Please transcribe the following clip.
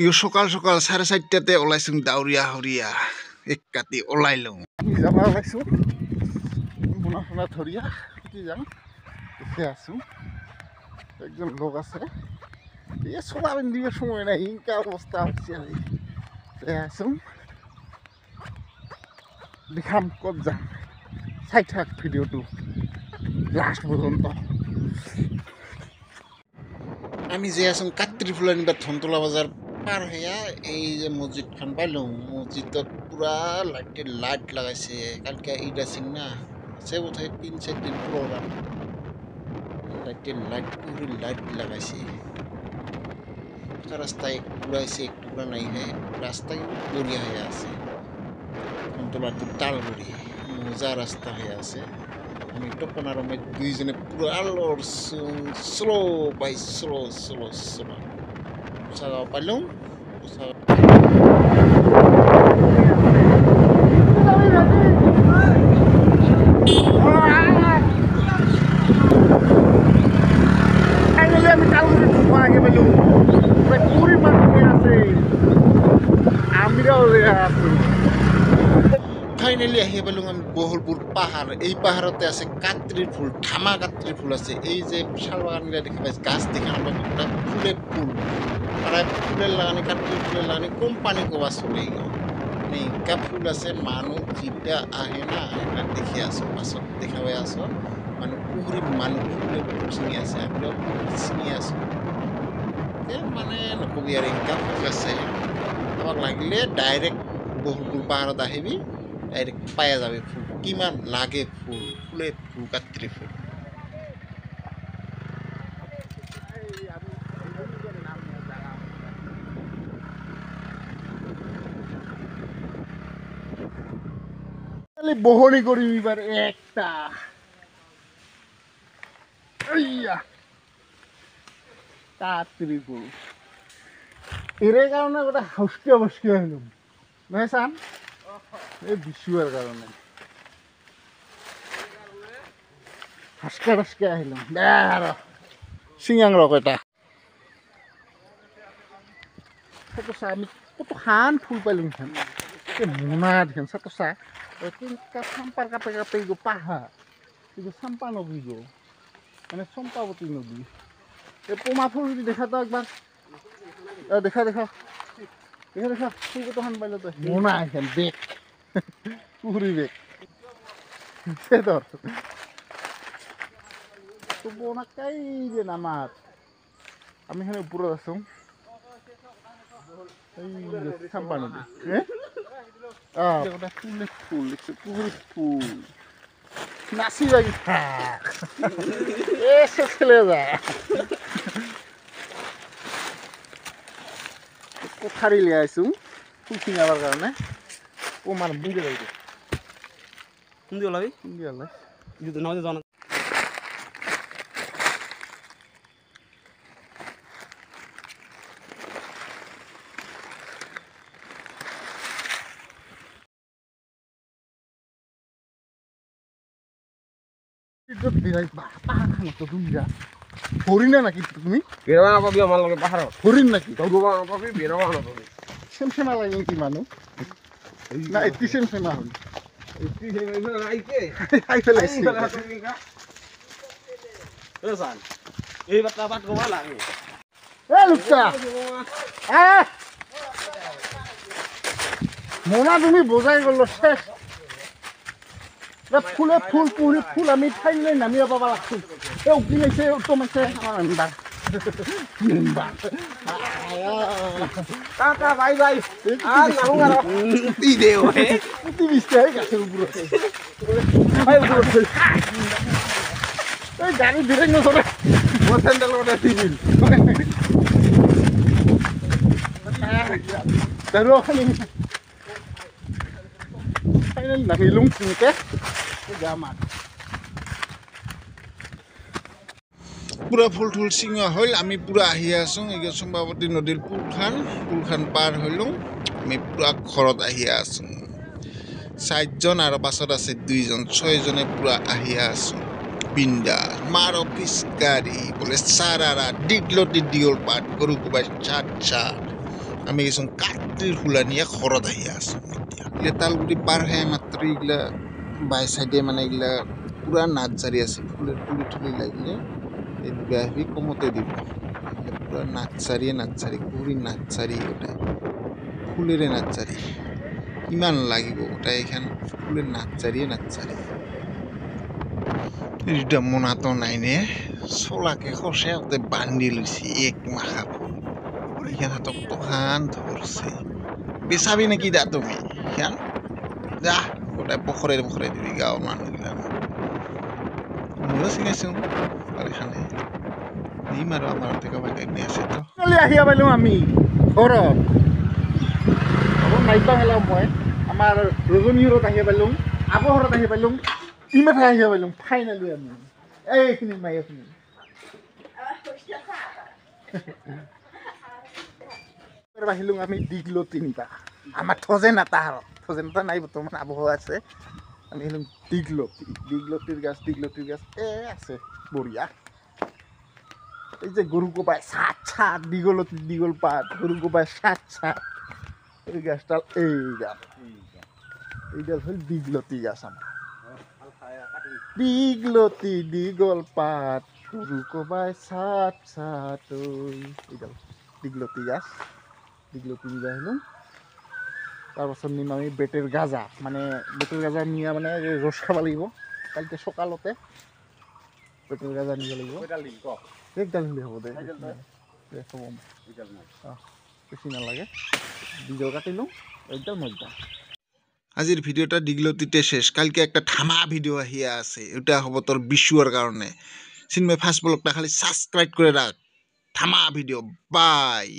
ইও সকাল সকাল 4:30টাতে ওলাইছো দাউরিয়া হরিয়া এক কাটি ওলাইলো যাবা ওলাইছো বুনা ফুনা ধরিয়া কি যাম এসে আসু একজন লোক আছে এই সোলাবেন দিয়ে সময় নাই ইনকা অবস্থা হচ্ছে আমি আসু দেখাম কত যাম চাই থাক ভিডিওটো লাস্ট পর্যন্ত আমি যে আছো কাত্রি ফুলা নিবা ধনতলা বাজার পার হইয়া এই যে মসজিদখান পাইলো মসজিদত পুরা লাইট লাগাইছে কালকে ঈদ আছে না সে বোধহয় 3-4 দিন প্রোগ্রাম লাইট লাগাইছে রাস্তায় ঘুরাইছে একটু নাই হ্যাঁ রাস্তায় বড়িয়া হয়ে আছে ধনতলা তো তালগুড়ি মজা রাস্তা হয়ে আছে আমি টপনার মধ্যে দুইজনে পুরা লড়ছুন স্লো বাই স্লো উৎসাহ পাইলাম আমি তালগুড়ি ঢুকা আগে পেলাম পুরি মানুষ আছে আমিরাও আছি ফাইনালি আহি পেলাম আমি বহলপুর পাহাড় এই পাহাড়তে আছে কাত্রির ফুল ঠামা কাত্রির ফুল আছে এই যে শাল বাগানগুলা দেখা পাইছে গাছ দেখে আমরা ফুলে ফুল আর ফুলের লাগানি কাত্রির ফুলের লাগানি কোম্পানি কোবা চলে মানে ইনকা ফুল আছে মানুষ যেটা আহে না এটা দেখি আছো পাছত দেখা পাই আছো মানে পুকুরি মানুষ ফুলে ফুল চিনি আছে আমরাও ফুল চিনি আছো মানে নকবি আর ইনকা ফুল আছে আমাক লাগিলে ডাইরেক্ট বহলপুর পাহাড়ত আহিবি ডাইরেক্ট পায়া যাবে ফুল কিমান লাগে ফুল ফুল কাত্রি ফুল বহনি করি এবার একটা কাত্রি ফুল এর কারণে গোটা হস্কিয়া বস্কিয়া হইলাম নহয় চান এই বিশুয়ার কারণে হাসকা হাসকে আহিলাম সিঙাং রক এটা আমি কত খান ফুল পাইলাম খান মোনা দেখেন সাতো চা সাম্পার কাপে কাপে গো পাহা কিন্তু চাম্পা নদী গো মানে চম্পাবতী নদী এই পোমা ফুল যদি দেখা তো একবার দেখা ফুল কতখান পাইলে তো মোনা এখান বেগ পুকুরি বেগ ধর তো বোনা কাই যে নামাত আমি এখানে উপরে আছো এই চাম্পা নদী ফুল দেখছো পুকুরি ফুল নাচি বাগি থাক এসে ছেলে যায় কোঠারি লিয়ে আইছো ফুল চিঙাবার কারণে ও মানে বুঝে যাইবে হিন্দি ওলাবি হিন্দি ওলাই যদি না জানা হরিণ নাকি তুমি বেরোবা না পাবি আমার লগে পাহাড় হরিণ নাকি বেরোবা না পাবি সেমসেমা লাগে কি মানুষ না এটি সেমসেমা হল মোনা তুমি বোঝাই গেল শেষ ফুলে ফুল পুরি ফুল আমি ঠাইলে নামিয়ে পাবা লাগছো এ উকিলাইছে উত্তমাইছে আমার মেম্বার টাটা বাই বাই আর নাও আর উতি দেও হে উতি বিস্তাই গাছের উপরে এই গাড়ি ধীরে না চলে মোটরসাইকেল ওটা দিবিল দারো খালি ফাইনাল নামিলুম কিনকে জামা পুরা ফুল ঠুল চিঙা হল আমি পুরা আহি আছো এই চম্পাৱতী নদীৰ পুলখান পাৰ হইলো আমি পুৰা ঘৰত আহি আছো 4জন আৰু পাছত আছে 2জন 6জনে পুরা আহি আছো বিন্দা মারো পিসকারি বলে সারারা ডিডলো ডিডিওর পাট গরু কুবাই চাট চাট আমি কিছুমান কাটিৰ ফুলা নিয়ে ঘৰত আহি আছোঁ এতিয়া লেতালগুৰি পাৰ হে মাত্ৰ এইগিলা বাই চাইডে মানে এইগিলা পুৰা নাৰ্চাৰী আছে ফুলের পুলি টুলি লাগিলে এই দিবে আহিবি কমতে দিব এইগিলা পুরা নাৰ্চাৰী কুহুৰি নাৰ্চাৰী গোটাই ফুলেৰে নাৰ্চাৰী কিমান লাগিব গোটাই এইখান ফুলেৰ নাৰ্চাৰী এইটা মোনাতো নাই নে চলাকে খসে বান্ধি লৈছে এক মাখা ফুল এইখান হাতক টকান ধরছে বেচাবি নাকি দা তুমি খান যা গোটাই পখৰে দিবি গাঁৱৰ মানুহগিলা ময়ো চিনাইছোঁ এখানে নিম আৰু আমাৰ কাবাই গাড়ী আছে তো আহিয়া পাইলোঁ আমি ঘৰত ঘৰত নাইবা পেলাম মই আমাৰ ৰজনী ঘৰত আহিয়া পাইলোঁ আগৰ ঘৰত আহিয়া পাইলোঁ ইমাথাই আহিয়া পাইলোঁ ফাইনেলি আমি এইখিনি মাইখিনি আহিলোঁ আমি দীঘলো তিনিটা আমাৰ থজেনাটা নাই বৰ্তমান আবহাওয়া আছে আমি আহিলোঁ দীঘলতিৰ গাছ আছে বঢ়িয়া এই যে গরু কোপায় সাত দীঘল পাত গরু কোপায় সাত এই গাছটাল এইডাল হল দীঘলতি গাছ আমার দীঘল পাত গরু কোপায় সাত এইডাল দীঘলতি গাছ আহিলোঁ তাৰপাছত নিম আমি বেটের গাজা মানে নিয়া মানে রস খাব লাগিব কালকে সকালতে বেটের গাজা নিব লাগিব একডাল নিলে হ'ব দে বেছি নালাগে বীজৰ কাটি লওঁ একদম মজা আজিৰ ভিডিওটা দীঘলতিতে শেষ কালকে একটা ধামা ভিডিও আহিয়া আছে এটা হ'ব তোর বিশুয়ার কারণে চিন্ময় ফার্স্ট ব্লগটা খালি সাবস্ক্রাইব করে রাখ ধামা ভিডিও বাই